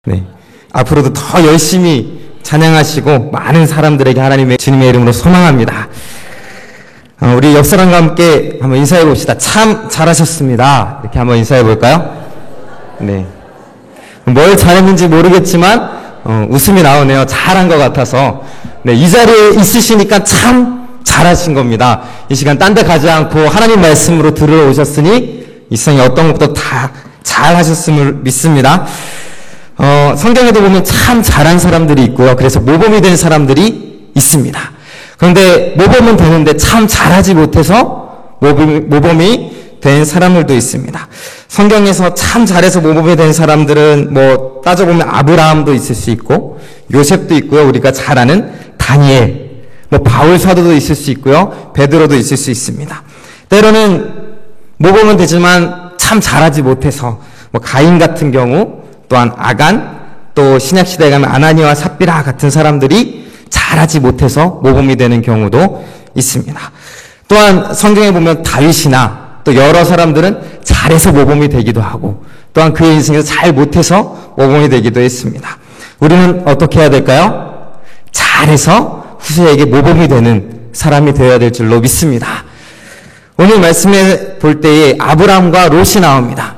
네. 앞으로도 더 열심히 찬양하시고 많은 사람들에게 하나님의 주님의 이름으로 소망합니다. 우리 옆 사람과 함께 한번 인사해 봅시다. 참 잘하셨습니다. 이렇게 한번 인사해 볼까요? 네. 뭘 잘했는지 모르겠지만 웃음이 나오네요. 잘한 것 같아서. 네, 이 자리에 있으시니까 참 잘하신 겁니다. 이 시간 딴 데 가지 않고 하나님 말씀으로 들으러 오셨으니 이 세상에 어떤 것도 다 잘하셨음을 믿습니다. 성경에도 보면 참 잘한 사람들이 있고요. 그래서 모범이 된 사람들이 있습니다. 그런데 모범은 되는데 참 잘하지 못해서 모범이 된 사람들도 있습니다. 성경에서 참 잘해서 모범이 된 사람들은 뭐 따져보면 아브라함도 있을 수 있고 요셉도 있고요. 우리가 잘 아는 다니엘, 뭐 바울 사도도 있을 수 있고요. 베드로도 있을 수 있습니다. 때로는 모범은 되지만 참 잘하지 못해서 뭐 가인 같은 경우, 또한 아간, 또 신약시대에 가면 아나니와 삽비라 같은 사람들이 잘하지 못해서 모범이 되는 경우도 있습니다. 또한 성경에 보면 다윗이나 또 여러 사람들은 잘해서 모범이 되기도 하고 또한 그의 인생에서 잘 못해서 모범이 되기도 했습니다. 우리는 어떻게 해야 될까요? 잘해서 후세에게 모범이 되는 사람이 되어야 될 줄로 믿습니다. 오늘 말씀에 볼 때에 아브라함과 롯이 나옵니다.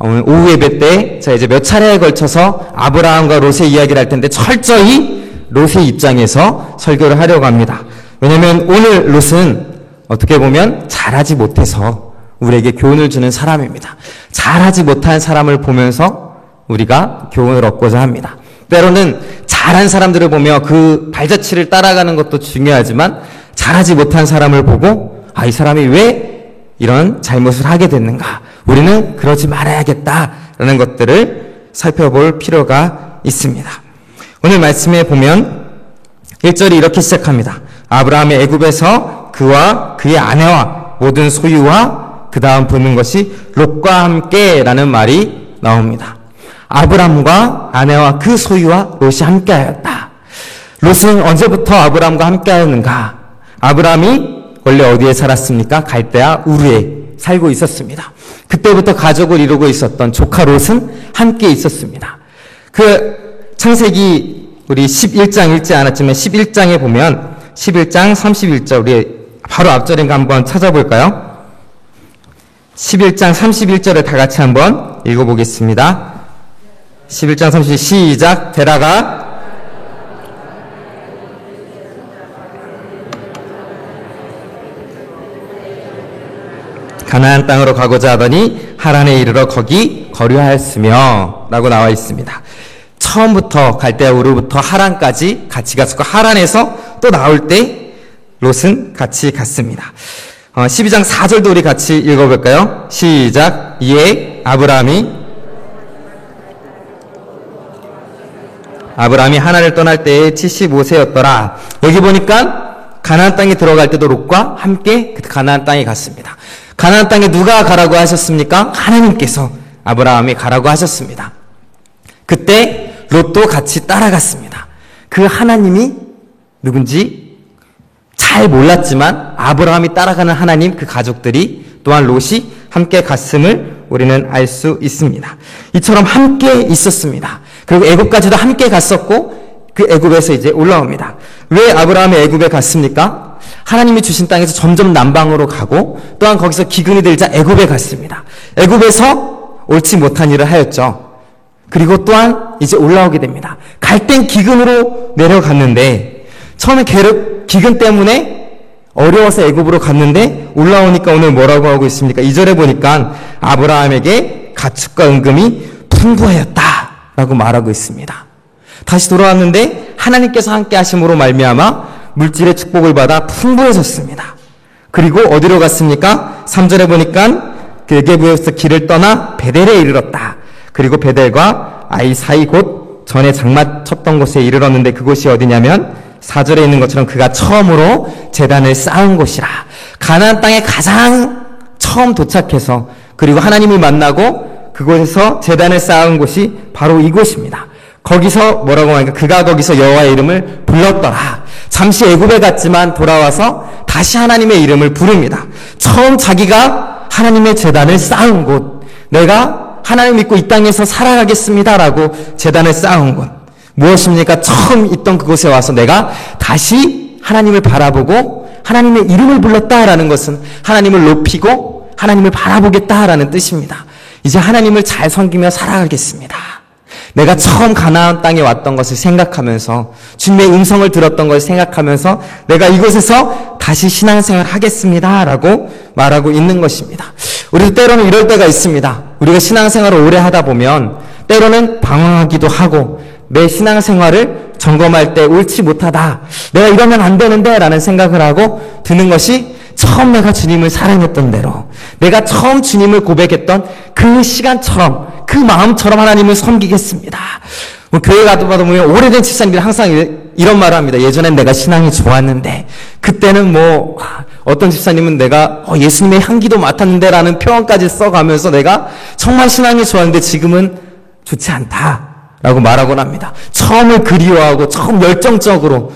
오늘 오후 예배 때 자 이제 몇 차례에 걸쳐서 아브라함과 롯의 이야기를 할 텐데 철저히 롯의 입장에서 설교를 하려고 합니다. 왜냐하면 오늘 롯은 어떻게 보면 잘하지 못해서 우리에게 교훈을 주는 사람입니다. 잘하지 못한 사람을 보면서 우리가 교훈을 얻고자 합니다. 때로는 잘한 사람들을 보며 그 발자취를 따라가는 것도 중요하지만 잘하지 못한 사람을 보고 이 사람이 왜 이런 잘못을 하게 됐는가? 우리는 그러지 말아야겠다라는 것들을 살펴볼 필요가 있습니다. 오늘 말씀에 보면 1절이 이렇게 시작합니다. 아브라함의 애굽에서 그와 그의 아내와 모든 소유와 그 다음 붙는 것이 롯과 함께라는 말이 나옵니다. 아브라함과 아내와 그 소유와 롯이 함께하였다. 롯은 언제부터 아브라함과 함께하였는가? 아브라함이 원래 어디에 살았습니까? 갈대아 우르에 살고 있었습니다. 그때부터 가족을 이루고 있었던 조카 롯은 함께 있었습니다. 그 창세기 우리 11장 읽지 않았지만 11장에 보면 11장 31절 우리 바로 앞절인가 한번 찾아볼까요? 11장 31절을 다 같이 한번 읽어보겠습니다. 11장 31절 시작. 데라가 가나안 땅으로 가고자 하더니 하란에 이르러 거기 거류하였으며 라고 나와 있습니다. 처음부터 갈대아 우르부터 하란까지 같이 갔었고 하란에서 또 나올 때 롯은 같이 갔습니다. 12장 4절도 우리 같이 읽어볼까요? 시작. 이에 아브라함이 하란을 떠날 때에 75세였더라. 여기 보니까 가나안 땅에 들어갈 때도 롯과 함께 가나안 땅에 갔습니다. 가나안 땅에 누가 가라고 하셨습니까? 하나님께서 아브라함이 가라고 하셨습니다. 그때 롯도 같이 따라갔습니다. 그 하나님이 누군지 잘 몰랐지만 아브라함이 따라가는 하나님, 그 가족들이 또한 롯이 함께 갔음을 우리는 알 수 있습니다. 이처럼 함께 있었습니다. 그리고 애굽까지도 함께 갔었고 그 애굽에서 이제 올라옵니다. 왜 아브라함이 애굽에 갔습니까? 하나님이 주신 땅에서 점점 남방으로 가고 또한 거기서 기근이 들자 애굽에 갔습니다. 애굽에서 옳지 못한 일을 하였죠. 그리고 또한 이제 올라오게 됩니다. 갈 땐 기근으로 내려갔는데 처음에 기근 때문에 어려워서 애굽으로 갔는데 올라오니까 오늘 뭐라고 하고 있습니까? 2절에 보니까 아브라함에게 가축과 은금이 풍부하였다라고 말하고 있습니다. 다시 돌아왔는데 하나님께서 함께 하심으로 말미암아 물질의 축복을 받아 풍부해졌습니다. 그리고 어디로 갔습니까? 3절에 보니까 그 에게부에서 길을 떠나 베델에 이르렀다. 그리고 베델과 아이 사이 곧 전에 장마 쳤던 곳에 이르렀는데 그곳이 어디냐면 4절에 있는 것처럼 그가 처음으로 제단을 쌓은 곳이라. 가나안 땅에 가장 처음 도착해서 그리고 하나님을 만나고 그곳에서 제단을 쌓은 곳이 바로 이곳입니다. 거기서 뭐라고 하니까 그가 거기서 여호와의 이름을 불렀더라. 잠시 애굽에 갔지만 돌아와서 다시 하나님의 이름을 부릅니다. 처음 자기가 하나님의 제단을 쌓은 곳, 내가 하나님 믿고 이 땅에서 살아가겠습니다라고 제단을 쌓은 곳. 무엇입니까? 처음 있던 그곳에 와서 내가 다시 하나님을 바라보고 하나님의 이름을 불렀다라는 것은 하나님을 높이고 하나님을 바라보겠다라는 뜻입니다. 이제 하나님을 잘 섬기며 살아가겠습니다. 내가 처음 가나안 땅에 왔던 것을 생각하면서 주님의 음성을 들었던 것을 생각하면서 내가 이곳에서 다시 신앙생활 하겠습니다라고 말하고 있는 것입니다. 우리도 때로는 이럴 때가 있습니다. 우리가 신앙생활을 오래 하다 보면 때로는 방황하기도 하고 내 신앙생활을 점검할 때 옳지 못하다. 내가 이러면 안 되는데 라는 생각을 하고 드는 것이 처음 내가 주님을 사랑했던 대로 내가 처음 주님을 고백했던 그 시간처럼 그 마음처럼 하나님을 섬기겠습니다. 교회 가다 보면 오래된 집사님들이 항상 이런 말을 합니다. 예전엔 내가 신앙이 좋았는데 그때는 어떤 집사님은 내가 예수님의 향기도 맡았는데 라는 표현까지 써가면서 내가 정말 신앙이 좋았는데 지금은 좋지 않다 라고 말하곤 합니다. 처음을 그리워하고 처음 열정적으로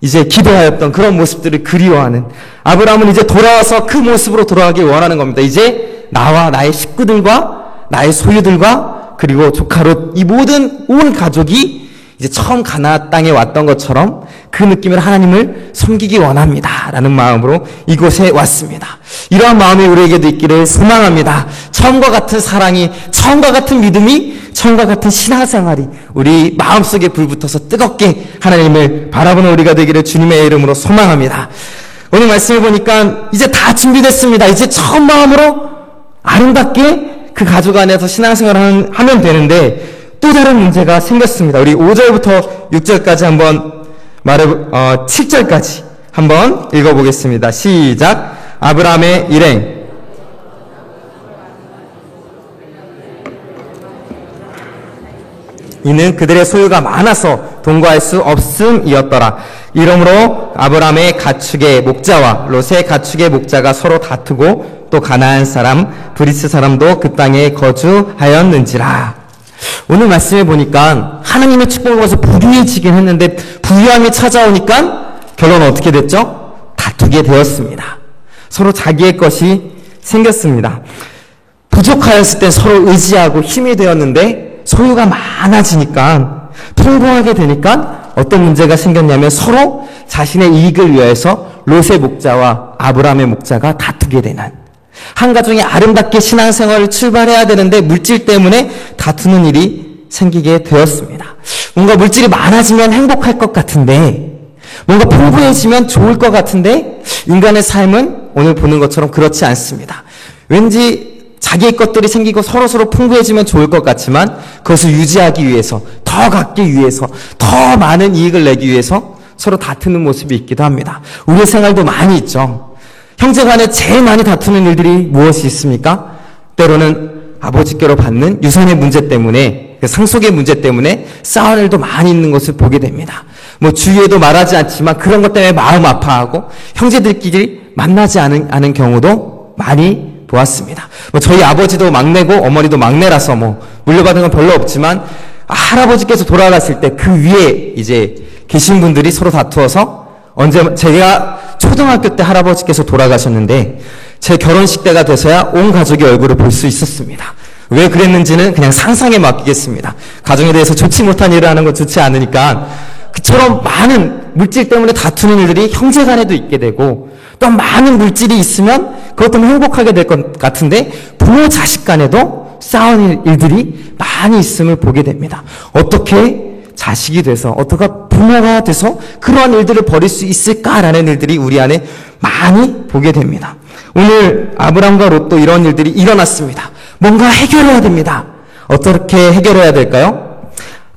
이제 기도하였던 그런 모습들을 그리워하는 아브라함은 이제 돌아와서 그 모습으로 돌아가길 원하는 겁니다. 이제 나와 나의 식구들과 나의 소유들과 그리고 조카 롯 이 모든 온 가족이 이제 처음 가나안 땅에 왔던 것처럼 그 느낌을 하나님을 섬기기 원합니다 라는 마음으로 이곳에 왔습니다. 이러한 마음이 우리에게도 있기를 소망합니다. 처음과 같은 사랑이, 처음과 같은 믿음이, 처음과 같은 신앙생활이 우리 마음속에 불붙어서 뜨겁게 하나님을 바라보는 우리가 되기를 주님의 이름으로 소망합니다. 오늘 말씀을 보니까 이제 다 준비됐습니다. 이제 처음 마음으로 아름답게 그 가족 안에서 신앙생활을 하면 되는데 또 다른 문제가 생겼습니다. 우리 5절부터 6절까지 한번 7절까지 한번 읽어보겠습니다. 시작. 아브라함의 일행. 이는 그들의 소유가 많아서 동거할 수 없음이었더라. 이러므로 아브라함의 가축의 목자와 롯의 가축의 목자가 서로 다투고 또 가나안 사람, 브리스 사람도 그 땅에 거주하였는지라. 오늘 말씀해 보니까 하나님의 축복을 받아서 부유해지긴 했는데 부유함이 찾아오니까 결론은 어떻게 됐죠? 다투게 되었습니다. 서로 자기의 것이 생겼습니다. 부족하였을 때 서로 의지하고 힘이 되었는데 소유가 많아지니까 풍부하게 되니까 어떤 문제가 생겼냐면 서로 자신의 이익을 위해서 롯의 목자와 아브라함의 목자가 다투게 되는 한 가정이 아름답게 신앙생활을 출발해야 되는데 물질 때문에 다투는 일이 생기게 되었습니다. 뭔가 물질이 많아지면 행복할 것 같은데 뭔가 풍부해지면 좋을 것 같은데 인간의 삶은 오늘 보는 것처럼 그렇지 않습니다. 왠지 자기의 것들이 생기고 서로서로 풍부해지면 좋을 것 같지만 그것을 유지하기 위해서 더 갖기 위해서 더 많은 이익을 내기 위해서 서로 다투는 모습이 있기도 합니다. 우리의 생활도 많이 있죠. 형제간에 제일 많이 다투는 일들이 무엇이 있습니까? 때로는 아버지께로 받는 유산의 문제 때문에 상속의 문제 때문에 싸우는 일도 많이 있는 것을 보게 됩니다. 주위에도 말하지 않지만 그런 것 때문에 마음 아파하고 형제들끼리 만나지 않은 경우도 많이 보았습니다. 저희 아버지도 막내고 어머니도 막내라서 물려받은 건 별로 없지만 할아버지께서 돌아갔을 때 그 위에 이제 계신 분들이 서로 다투어서 제가 초등학교 때 할아버지께서 돌아가셨는데 제 결혼식 때가 돼서야 온 가족의 얼굴을 볼 수 있었습니다. 왜 그랬는지는 그냥 상상에 맡기겠습니다. 가정에 대해서 좋지 못한 일을 하는 건 좋지 않으니까 그처럼 많은 물질 때문에 다투는 일들이 형제간에도 있게 되고 또 많은 물질이 있으면 그것 때문에 행복하게 될 것 같은데 부모 자식 간에도 싸우는 일들이 많이 있음을 보게 됩니다. 어떻게 자식이 돼서 어떻게 부모가 돼서 그러한 일들을 벌일 수 있을까라는 일들이 우리 안에 많이 보게 됩니다. 오늘 아브람과 롯도 이런 일들이 일어났습니다. 뭔가 해결해야 됩니다. 어떻게 해결해야 될까요?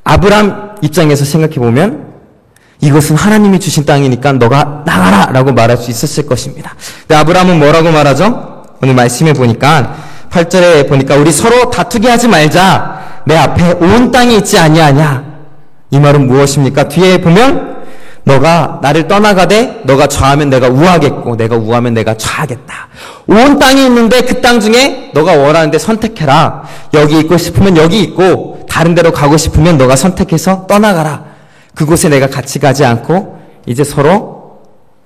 아브람 입장에서 생각해 보면 이것은 하나님이 주신 땅이니까 너가 나가라 라고 말할 수 있었을 것입니다. 근데 아브람은 뭐라고 말하죠? 오늘 말씀해 보니까 8절에 보니까 우리 서로 다투게 하지 말자. 내 앞에 온 땅이 있지 아니하냐. 이 말은 무엇입니까? 뒤에 보면 너가 나를 떠나가되 너가 좌하면 내가 우하겠고 내가 우하면 내가 좌하겠다. 온 땅이 있는데 그 땅 중에 너가 원하는데 선택해라. 여기 있고 싶으면 여기 있고 다른 데로 가고 싶으면 너가 선택해서 떠나가라. 그곳에 내가 같이 가지 않고 이제 서로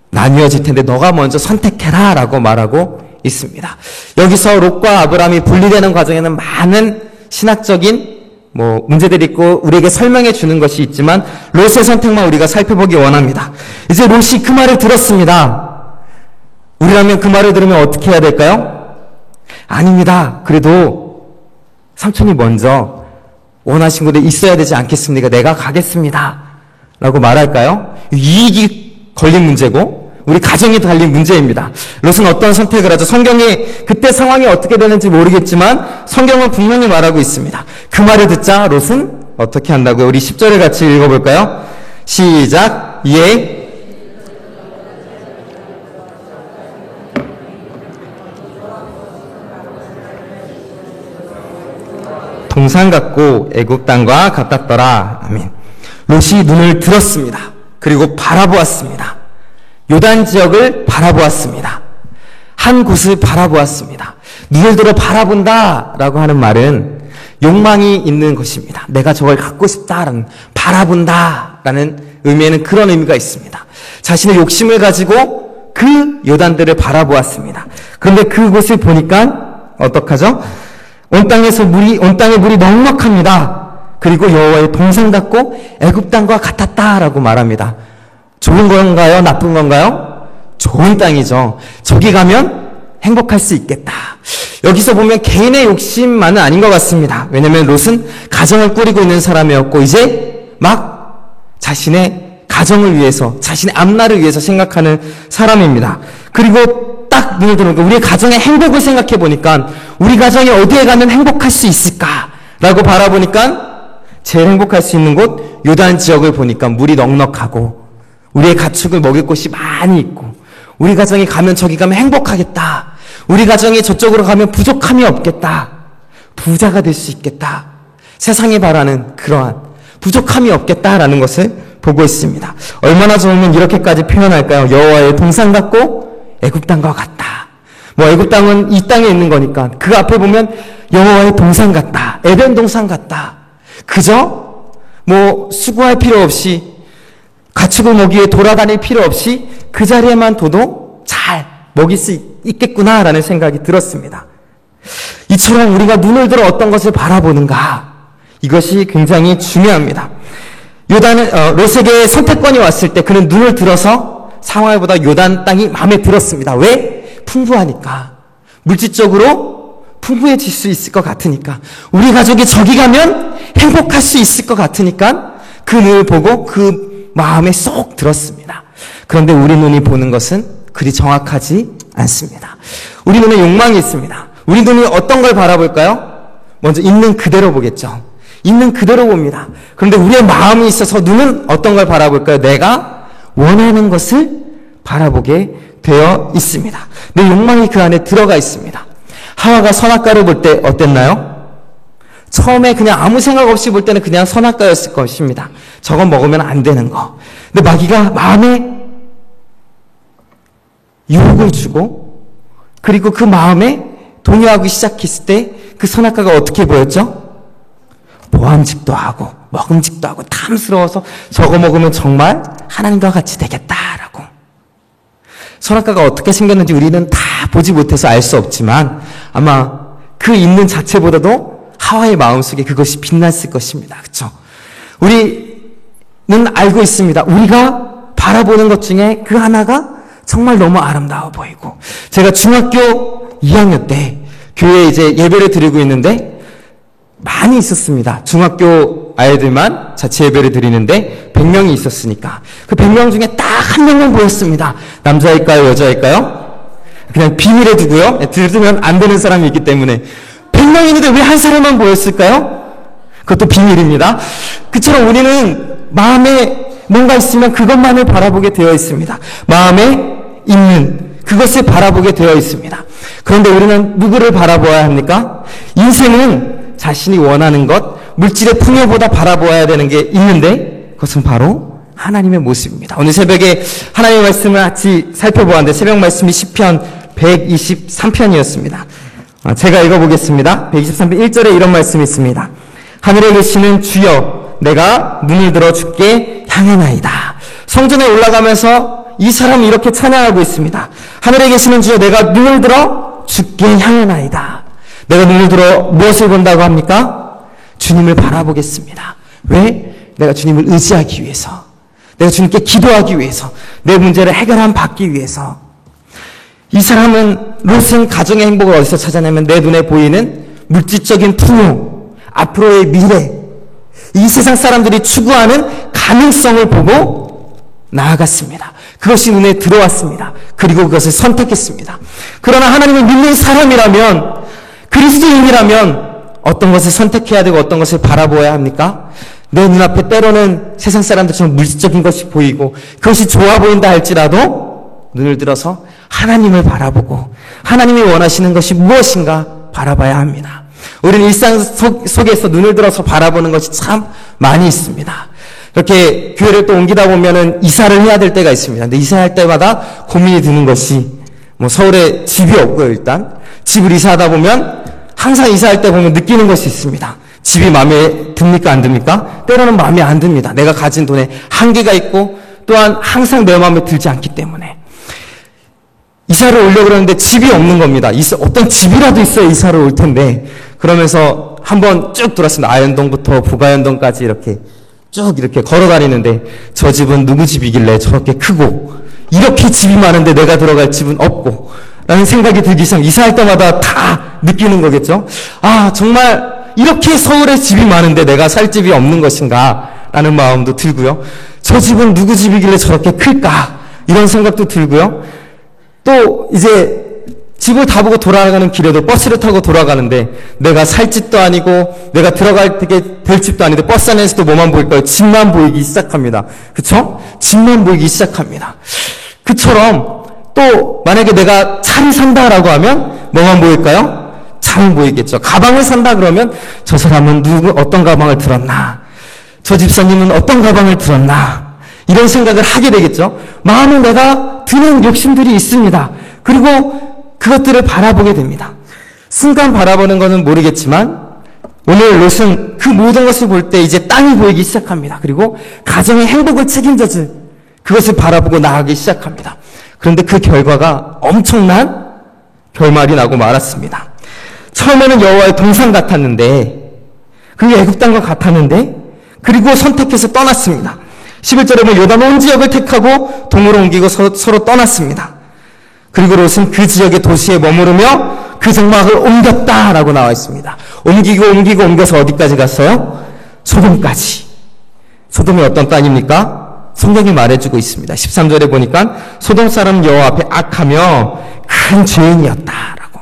나뉘어질 텐데 너가 먼저 선택해라 라고 말하고 있습니다. 여기서 롯과 아브람이 분리되는 과정에는 많은 신학적인 문제들이 있고 우리에게 설명해 주는 것이 있지만 롯의 선택만 우리가 살펴보기 원합니다. 이제 롯이 그 말을 들었습니다. 우리라면 그 말을 들으면 어떻게 해야 될까요? 아닙니다. 그래도 삼촌이 먼저 원하신 곳에 있어야 되지 않겠습니까? 내가 가겠습니다. 라고 말할까요? 이익이 걸린 문제고 우리 가정이 달린 문제입니다. 롯은 어떤 선택을 하죠? 성경이 그때 상황이 어떻게 되는지 모르겠지만 성경은 분명히 말하고 있습니다. 그 말을 듣자 롯은 어떻게 한다고요? 우리 10절을 같이 읽어볼까요? 시작. 예. 동산 같고 애굽 땅과 같았더라. 아멘. 롯이 눈을 들었습니다. 그리고 바라보았습니다. 요단 지역을 바라보았습니다. 한 곳을 바라보았습니다. 눈을 들어 바라본다라고 하는 말은 욕망이 있는 것입니다. 내가 저걸 갖고 싶다라는, 바라본다라는 의미에는 그런 의미가 있습니다. 자신의 욕심을 가지고 그 요단들을 바라보았습니다. 그런데 그곳을 보니까 어떡하죠? 온 땅의 물이 넉넉합니다. 그리고 여호와의 동산 같고 애굽 땅과 같았다라고 말합니다. 좋은 건가요? 나쁜 건가요? 좋은 땅이죠. 저기 가면 행복할 수 있겠다. 여기서 보면 개인의 욕심만은 아닌 것 같습니다. 왜냐하면 롯은 가정을 꾸리고 있는 사람이었고 이제 막 자신의 가정을 위해서, 자신의 앞날을 위해서 생각하는 사람입니다. 그리고 딱 눈을 들어보니까 우리의 가정의 행복을 생각해 보니까 우리 가정이 어디에 가면 행복할 수 있을까라고 바라보니까 제일 행복할 수 있는 곳 요단 지역을 보니까 물이 넉넉하고 우리의 가축을 먹일 곳이 많이 있고 우리 가정이 가면 저기 가면 행복하겠다. 우리 가정이 저쪽으로 가면 부족함이 없겠다. 부자가 될 수 있겠다. 세상이 바라는 그러한 부족함이 없겠다라는 것을 보고 있습니다. 얼마나 좋으면 이렇게까지 표현할까요? 여호와의 동산 같고 애굽 땅과 같다. 애굽 땅은 이 땅에 있는 거니까 그 앞에 보면 여호와의 동산 같다. 에덴 동산 같다. 그저 수고할 필요 없이 가축을 먹기 위해 돌아다닐 필요 없이 그 자리에만 둬도 잘 먹일 수 있겠구나라는 생각이 들었습니다. 이처럼 우리가 눈을 들어 어떤 것을 바라보는가, 이것이 굉장히 중요합니다. 롯에게 선택권이 왔을 때 그는 눈을 들어서 상황보다 요단 땅이 마음에 들었습니다. 왜? 풍부하니까. 물질적으로 풍부해질 수 있을 것 같으니까. 우리 가족이 저기 가면 행복할 수 있을 것 같으니까 그 눈을 보고 그 마음에 쏙 들었습니다. 그런데 우리 눈이 보는 것은 그리 정확하지 않습니다. 우리 눈에 욕망이 있습니다. 우리 눈이 어떤 걸 바라볼까요? 먼저 있는 그대로 보겠죠. 있는 그대로 봅니다. 그런데 우리의 마음이 있어서 눈은 어떤 걸 바라볼까요? 내가 원하는 것을 바라보게 되어 있습니다. 내 욕망이 그 안에 들어가 있습니다. 하와가 선악과를 볼 때 어땠나요? 처음에 그냥 아무 생각 없이 볼 때는 그냥 선악과였을 것입니다. 저건 먹으면 안 되는 거. 근데 마귀가 마음에 유혹을 주고 그리고 그 마음에 동요하기 시작했을 때 그 선악과가 어떻게 보였죠? 보암직도 하고 먹음직도 하고 탐스러워서 저거 먹으면 정말 하나님과 같이 되겠다라고. 선악과가 어떻게 생겼는지 우리는 다 보지 못해서 알 수 없지만 아마 그 있는 자체보다도 하와의 마음속에 그것이 빛났을 것입니다. 그렇죠? 우리는 알고 있습니다. 우리가 바라보는 것 중에 그 하나가 정말 너무 아름다워 보이고, 제가 중학교 2학년 때 교회에 이제 예배를 드리고 있는데 많이 있었습니다. 중학교 아이들만 자체 예배를 드리는데 100명이 있었으니까 그 100명 중에 딱 한 명만 보였습니다. 남자일까요? 여자일까요? 그냥 비밀에 두고요. 들으면 안 되는 사람이 있기 때문에 100명 있는데 왜 한 사람만 보였을까요? 그것도 비밀입니다. 그처럼 우리는 마음에 뭔가 있으면 그것만을 바라보게 되어 있습니다. 마음에 있는 그것을 바라보게 되어 있습니다. 그런데 우리는 누구를 바라보아야 합니까? 인생은 자신이 원하는 것, 물질의 풍요보다 바라보아야 되는 게 있는데 그것은 바로 하나님의 모습입니다. 오늘 새벽에 하나님의 말씀을 같이 살펴보았는데 새벽 말씀이 시편 123편이었습니다. 제가 읽어보겠습니다. 123편 1절에 이런 말씀이 있습니다. 하늘에 계시는 주여, 내가 눈을 들어 주께 향하나이다. 성전에 올라가면서 이 사람이 이렇게 찬양하고 있습니다. 하늘에 계시는 주여, 내가 눈을 들어 주께 향하나이다. 내가 눈을 들어 무엇을 본다고 합니까? 주님을 바라보겠습니다. 왜? 내가 주님을 의지하기 위해서, 내가 주님께 기도하기 위해서, 내 문제를 받기 위해서. 이 사람은, 롯은 가정의 행복을 어디서 찾아내면 내 눈에 보이는 물질적인 풍요, 앞으로의 미래, 이 세상 사람들이 추구하는 가능성을 보고 나아갔습니다. 그것이 눈에 들어왔습니다. 그리고 그것을 선택했습니다. 그러나 하나님을 믿는 사람이라면, 그리스도인이라면 어떤 것을 선택해야 되고 어떤 것을 바라보아야 합니까? 내 눈앞에 때로는 세상 사람들처럼 물질적인 것이 보이고 그것이 좋아 보인다 할지라도 눈을 들어서 하나님을 바라보고 하나님이 원하시는 것이 무엇인가 바라봐야 합니다. 우리는 일상 속에서 눈을 들어서 바라보는 것이 참 많이 있습니다. 이렇게 교회를 또 옮기다 보면은 이사를 해야 될 때가 있습니다. 근데 이사할 때마다 고민이 드는 것이, 서울에 집이 없고요, 일단. 집을 이사하다 보면 항상 이사할 때 보면 느끼는 것이 있습니다. 집이 마음에 듭니까, 안 듭니까? 때로는 마음에 안 듭니다. 내가 가진 돈에 한계가 있고 또한 항상 내 마음에 들지 않기 때문에. 이사를 오려고 그러는데 집이 없는 겁니다. 어떤 집이라도 있어야 이사를 올 텐데. 그러면서 한번 쭉 돌았습니다. 아현동부터 부가현동까지 이렇게 쭉 이렇게 걸어 다니는데 저 집은 누구 집이길래 저렇게 크고 이렇게 집이 많은데 내가 들어갈 집은 없고 라는 생각이 들기 시작. 이사할 때마다 다 느끼는 거겠죠. 아, 정말 이렇게 서울에 집이 많은데 내가 살 집이 없는 것인가 라는 마음도 들고요. 저 집은 누구 집이길래 저렇게 클까 이런 생각도 들고요. 또 이제 집을 다 보고 돌아가는 길에도 버스를 타고 돌아가는데 내가 살 집도 아니고 내가 들어갈 될 집도 아닌데 버스 안에서도 뭐만 보일까요? 집만 보이기 시작합니다. 그쵸? 집만 보이기 시작합니다. 그처럼 또 만약에 내가 차를 산다라고 하면 뭐만 보일까요? 차만 보이겠죠. 가방을 산다 그러면 저 사람은 어떤 가방을 들었나? 저 집사님은 어떤 가방을 들었나? 이런 생각을 하게 되겠죠. 마음에 내가 드는 욕심들이 있습니다. 그리고 그것들을 바라보게 됩니다. 순간 바라보는 것은 모르겠지만 오늘 롯은 그 모든 것을 볼 때 이제 땅이 보이기 시작합니다. 그리고 가정의 행복을 책임져줄 그것을 바라보고 나아가기 시작합니다. 그런데 그 결과가 엄청난 결말이 나고 말았습니다. 처음에는 여호와의 동상 같았는데 그게 애굽 땅과 같았는데 그리고 선택해서 떠났습니다. 11절에 보면 요단 온 지역을 택하고 동으로 옮기고 서로 떠났습니다. 그리고 롯은 그 지역의 도시에 머무르며 그 장막을 옮겼다라고 나와 있습니다. 옮겨서 어디까지 갔어요? 소돔까지. 소돔이 어떤 땅입니까? 성경이 말해주고 있습니다. 13절에 보니까 소돔 사람 여호와 앞에 악하며 큰 죄인이었다라고.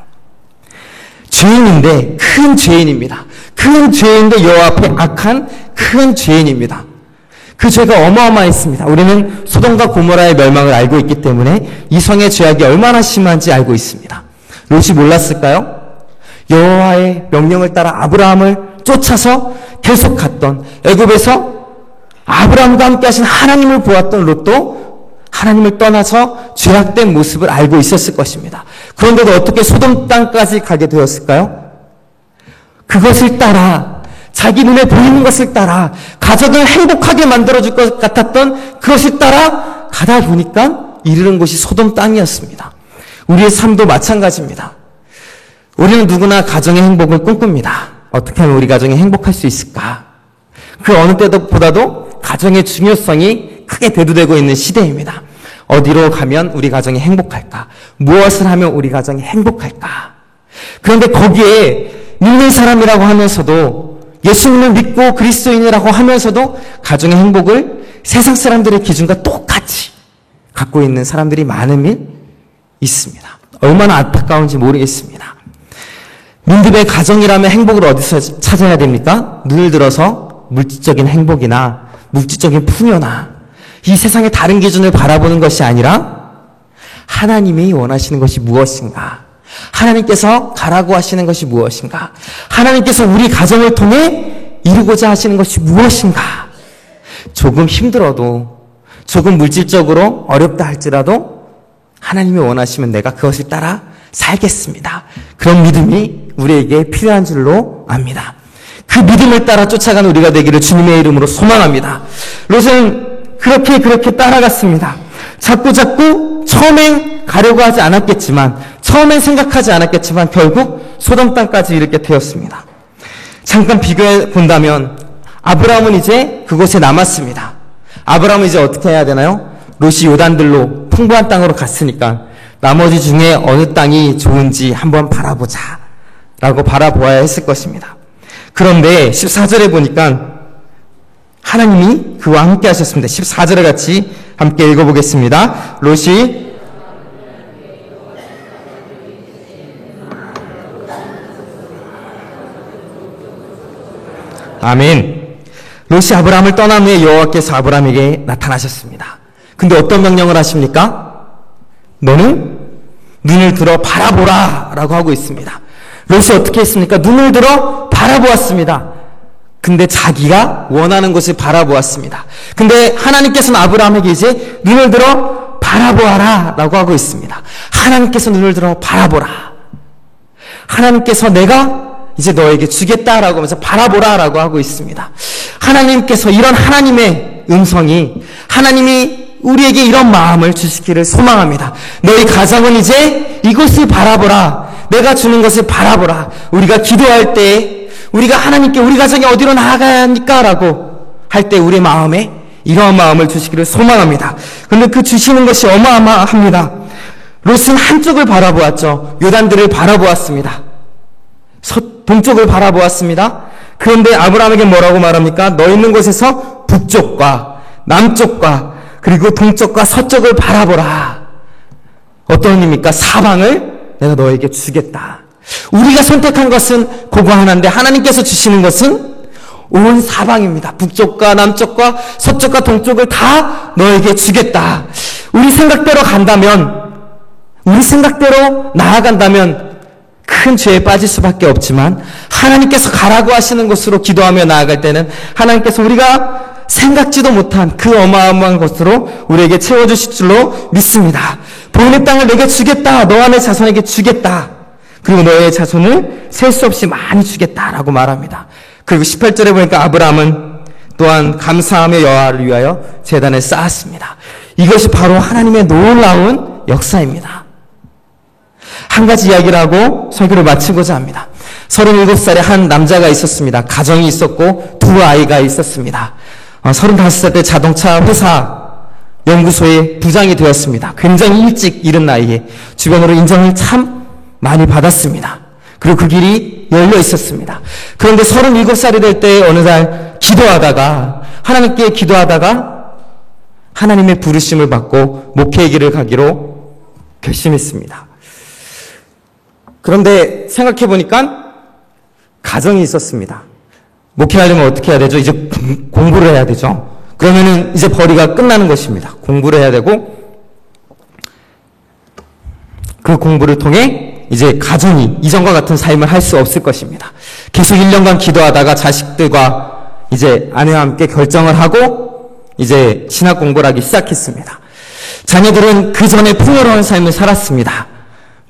죄인인데 큰 죄인입니다. 큰 죄인인데 여호와 앞에 악한 큰 죄인입니다. 그 죄가 어마어마했습니다. 우리는 소돔과 고모라의 멸망을 알고 있기 때문에 이 성의 죄악이 얼마나 심한지 알고 있습니다. 롯이 몰랐을까요? 여호와의 명령을 따라 아브라함을 쫓아서 계속 갔던 애굽에서 아브라함과 함께 하신 하나님을 보았던 롯도 하나님을 떠나서 죄악된 모습을 알고 있었을 것입니다. 그런데도 어떻게 소돔 땅까지 가게 되었을까요? 그것을 따라 자기 눈에 보이는 것을 따라 가족을 행복하게 만들어줄 것 같았던 그것을 따라 가다 보니까 이르는 곳이 소돔 땅이었습니다. 우리의 삶도 마찬가지입니다. 우리는 누구나 가정의 행복을 꿈꿉니다. 어떻게 하면 우리 가정이 행복할 수 있을까? 그 어느 때보다도 가정의 중요성이 크게 대두되고 있는 시대입니다. 어디로 가면 우리 가정이 행복할까? 무엇을 하면 우리 가정이 행복할까? 그런데 거기에 믿는 사람이라고 하면서도 예수님을 믿고 그리스도인이라고 하면서도 가정의 행복을 세상 사람들의 기준과 똑같이 갖고 있는 사람들이 많음이 있습니다. 얼마나 안타까운지 모르겠습니다. 믿음의 가정이라면 행복을 어디서 찾아야 됩니까? 눈을 들어서 물질적인 행복이나 물질적인 풍요나 이 세상의 다른 기준을 바라보는 것이 아니라 하나님이 원하시는 것이 무엇인가? 하나님께서 가라고 하시는 것이 무엇인가? 하나님께서 우리 가정을 통해 이루고자 하시는 것이 무엇인가? 조금 힘들어도 조금 물질적으로 어렵다 할지라도 하나님이 원하시면 내가 그것을 따라 살겠습니다. 그런 믿음이 우리에게 필요한 줄로 압니다. 그 믿음을 따라 쫓아가는 우리가 되기를 주님의 이름으로 소망합니다. 롯은 그렇게 따라갔습니다. 자꾸 처음엔 가려고 하지 않았겠지만 처음엔 생각하지 않았겠지만 결국 소돔 땅까지 이르게 되었습니다. 잠깐 비교해 본다면 아브라함은 이제 그곳에 남았습니다. 아브라함은 이제 어떻게 해야 되나요? 롯이 요단들로 풍부한 땅으로 갔으니까 나머지 중에 어느 땅이 좋은지 한번 바라보자 라고 바라보아야 했을 것입니다. 그런데 14절에 보니까 하나님이 그와 함께 하셨습니다. 14절에 같이 함께 읽어보겠습니다. 롯이 아멘. 롯이 아브라함을 떠난 후에 여호와께서 아브라함에게 나타나셨습니다. 근데 어떤 명령을 하십니까? 너는 눈을 들어 바라보라 라고 하고 있습니다. 롯이 어떻게 했습니까? 눈을 들어 바라보았습니다. 근데 자기가 원하는 곳을 바라보았습니다. 근데 하나님께서는 아브라함에게 이제 눈을 들어 바라보아라 라고 하고 있습니다. 하나님께서 눈을 들어 바라보라. 하나님께서 내가 이제 너에게 주겠다라고 하면서 바라보라 라고 하고 있습니다. 하나님께서 이런 하나님의 음성이 하나님이 우리에게 이런 마음을 주시기를 소망합니다. 너희 가정은 이제 이곳을 바라보라. 내가 주는 것을 바라보라. 우리가 기도할 때 우리가 하나님께 우리 가정이 어디로 나아가야 합니까? 라고 할 때 우리의 마음에 이러한 마음을 주시기를 소망합니다. 그런데 그 주시는 것이 어마어마합니다. 롯은 한쪽을 바라보았죠. 요단들을 바라보았습니다. 동쪽을 바라보았습니다. 그런데 아브라함에게 뭐라고 말합니까? 너 있는 곳에서 북쪽과 남쪽과 그리고 동쪽과 서쪽을 바라보라. 어떤 의미입니까? 사방을 내가 너에게 주겠다. 우리가 선택한 것은 그거 하나인데 하나님께서 주시는 것은 온 사방입니다. 북쪽과 남쪽과 서쪽과 동쪽을 다 너에게 주겠다. 우리 생각대로 간다면, 우리 생각대로 나아간다면 큰 죄에 빠질 수밖에 없지만 하나님께서 가라고 하시는 곳으로 기도하며 나아갈 때는 하나님께서 우리가 생각지도 못한 그 어마어마한 것으로 우리에게 채워주실 줄로 믿습니다. 보이는 땅을 내게 주겠다. 너와 내 자손에게 주겠다. 그리고 너의 자손을 셀 수 없이 많이 주겠다라고 말합니다. 그리고 18절에 보니까 아브라함은 또한 감사하며 여호와를 위하여 제단을 쌓았습니다. 이것이 바로 하나님의 놀라운 역사입니다. 한 가지 이야기를 하고 설교를 마치고자 합니다. 37살에 한 남자가 있었습니다. 가정이 있었고 두 아이가 있었습니다. 35살 때 자동차 회사 연구소의 부장이 되었습니다. 굉장히 일찍 이른 나이에 주변으로 인정을 참 많이 받았습니다. 그리고 그 길이 열려 있었습니다. 그런데 37살이 될 때 어느 날 기도하다가 하나님께 기도하다가 하나님의 부르심을 받고 목회의 길을 가기로 결심했습니다. 그런데 생각해 보니까 가정이 있었습니다. 목회하려면 어떻게 해야 되죠? 이제 공부를 해야 되죠. 그러면은 이제 벌이가 끝나는 것입니다. 공부를 해야 되고 그 공부를 통해 이제 가정이 이전과 같은 삶을 할 수 없을 것입니다. 계속 1년간 기도하다가 자식들과 이제 아내와 함께 결정을 하고 이제 신학 공부를 하기 시작했습니다. 자녀들은 그 전에 풍요로운 삶을 살았습니다.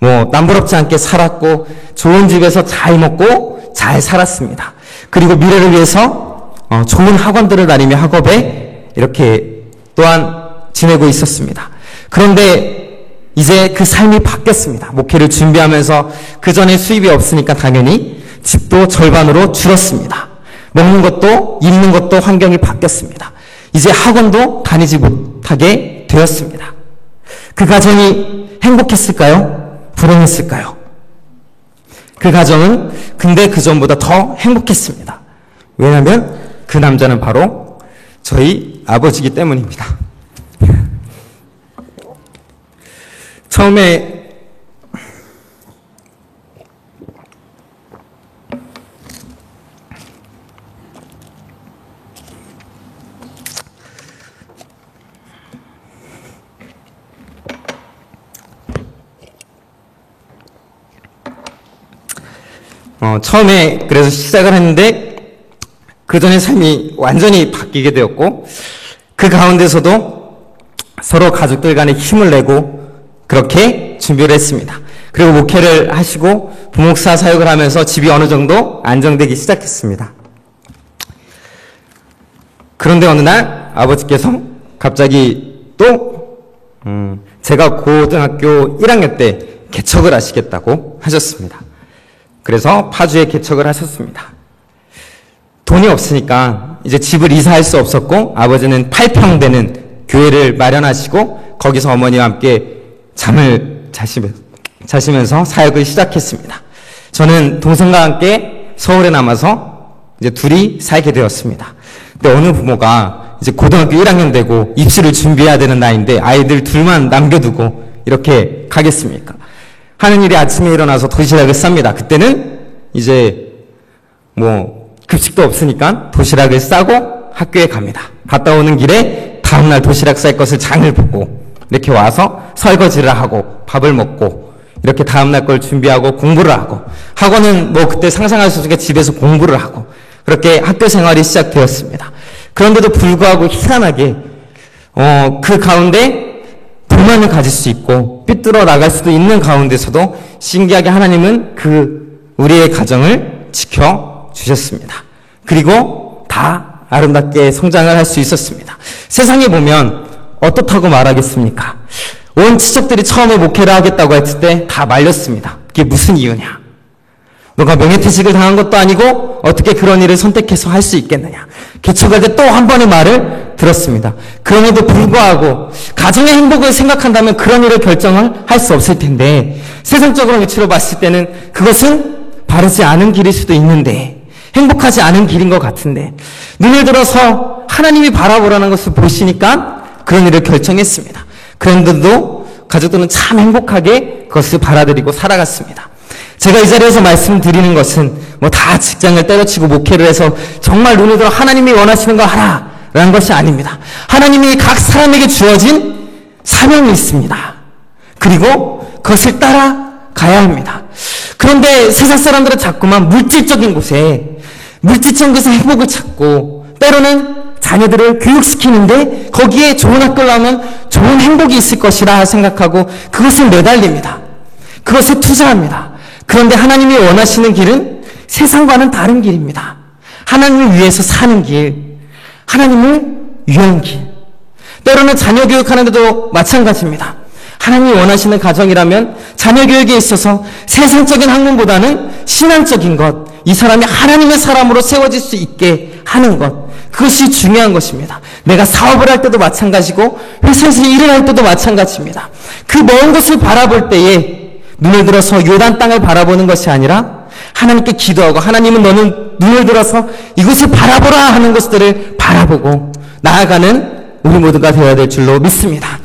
남부럽지 않게 살았고 좋은 집에서 잘 먹고 잘 살았습니다. 그리고 미래를 위해서 좋은 학원들을 다니며 학업에 이렇게 또한 지내고 있었습니다. 그런데 이제 그 삶이 바뀌었습니다. 목회를 준비하면서 그 전에 수입이 없으니까 당연히 집도 절반으로 줄었습니다. 먹는 것도 입는 것도 환경이 바뀌었습니다. 이제 학원도 다니지 못하게 되었습니다. 그 가정이 행복했을까요? 불행했을까요? 그 가정은 근데 그 전보다 더 행복했습니다. 왜냐하면 그 남자는 바로 저희 아버지이기 때문입니다. 처음에 처음에 그래서 시작을 했는데 그 전의 삶이 완전히 바뀌게 되었고 그 가운데서도 서로 가족들 간에 힘을 내고 그렇게 준비를 했습니다. 그리고 목회를 하시고 부목사 사역을 하면서 집이 어느 정도 안정되기 시작했습니다. 그런데 어느 날 아버지께서 갑자기 또 제가 고등학교 1학년 때 개척을 하시겠다고 하셨습니다. 그래서 파주에 개척을 하셨습니다. 돈이 없으니까 이제 집을 이사할 수 없었고 아버지는 8평 되는 교회를 마련하시고 거기서 어머니와 함께 잠을 자시면서 사역을 시작했습니다. 저는 동생과 함께 서울에 남아서 이제 둘이 살게 되었습니다. 근데 어느 부모가 이제 고등학교 1학년 되고 입시를 준비해야 되는 나이인데 아이들 둘만 남겨두고 이렇게 가겠습니까? 하는 일이 아침에 일어나서 도시락을 쌉니다. 그때는 이제 급식도 없으니까 도시락을 싸고 학교에 갑니다. 갔다 오는 길에 다음날 도시락 쌀 것을 장을 보고 이렇게 와서 설거지를 하고 밥을 먹고 이렇게 다음날 걸 준비하고 공부를 하고 학원은 그때 상상할 수 없으니까 집에서 공부를 하고 그렇게 학교 생활이 시작되었습니다. 그런데도 불구하고 희한하게 그 가운데 불만을 가질 수 있고 삐뚤어 나갈 수도 있는 가운데서도 신기하게 하나님은 우리의 가정을 지켜주셨습니다. 그리고 다 아름답게 성장을 할 수 있었습니다. 세상에 보면 어떻다고 말하겠습니까? 온 친척들이 처음에 목회를 하겠다고 했을 때 다 말렸습니다. 그게 무슨 이유냐? 너가 명예퇴직을 당한 것도 아니고 어떻게 그런 일을 선택해서 할 수 있겠느냐? 개척할 때 또 한 번의 말을 들었습니다. 그럼에도 불구하고 가정의 행복을 생각한다면 그런 일을 결정을 할 수 없을 텐데 세상적으로 위치로 봤을 때는 그것은 바르지 않은 길일 수도 있는데 행복하지 않은 길인 것 같은데 눈을 들어서 하나님이 바라보라는 것을 보시니까 그런 일을 결정했습니다. 그런데도 가족들은 참 행복하게 그것을 받아들이고 살아갔습니다. 제가 이 자리에서 말씀드리는 것은 다 직장을 때려치고 목회를 해서 정말 눈을 들어 하나님이 원하시는 거 하라라는 것이 아닙니다. 하나님이 각 사람에게 주어진 사명이 있습니다. 그리고 그것을 따라가야 합니다. 그런데 세상 사람들은 자꾸만 물질적인 곳에 행복을 찾고 때로는 자녀들을 교육시키는데 거기에 좋은 학교를 나오면 좋은 행복이 있을 것이라 생각하고 그것을 매달립니다. 그것에 투자합니다. 그런데 하나님이 원하시는 길은 세상과는 다른 길입니다. 하나님을 위해서 사는 길, 하나님을 위한 길. 때로는 자녀 교육하는 데도 마찬가지입니다. 하나님이 원하시는 가정이라면 자녀 교육에 있어서 세상적인 학문보다는 신앙적인 것, 이 사람이 하나님의 사람으로 세워질 수 있게 하는 것, 그것이 중요한 것입니다. 내가 사업을 할 때도 마찬가지고 회사에서 일을 할 때도 마찬가지입니다. 그 먼 곳을 바라볼 때에 눈을 들어서 요단 땅을 바라보는 것이 아니라 하나님께 기도하고 하나님은 너는 눈을 들어서 이곳을 바라보라 하는 것들을 바라보고 나아가는 우리 모두가 되어야 될 줄로 믿습니다.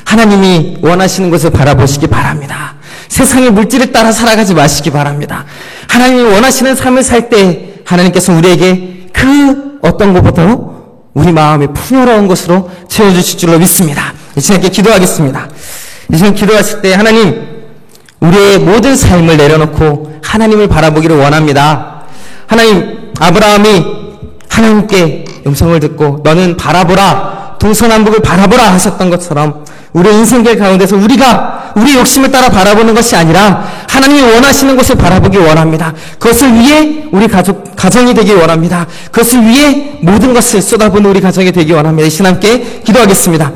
하나님이 원하시는 것을 바라보시기 바랍니다. 세상의 물질을 따라 살아가지 마시기 바랍니다. 하나님이 원하시는 삶을 살 때 하나님께서 우리에게 그 어떤 것보다도 우리 마음이 풍요로운 것으로 채워주실 줄로 믿습니다. 이 시간에 기도하겠습니다. 이 시간 기도하실 때 하나님 우리의 모든 삶을 내려놓고 하나님을 바라보기를 원합니다. 하나님 아브라함이 하나님께 음성을 듣고 너는 바라보라 동서남북을 바라보라 하셨던 것처럼 우리의 인생길 가운데서 우리가 우리의 욕심을 따라 바라보는 것이 아니라 하나님이 원하시는 곳을 바라보기 원합니다. 그것을 위해 우리 가정이 되기 원합니다. 그것을 위해 모든 것을 쏟아부는 우리 가정이 되기 원합니다. 이 시간 함께 기도하겠습니다.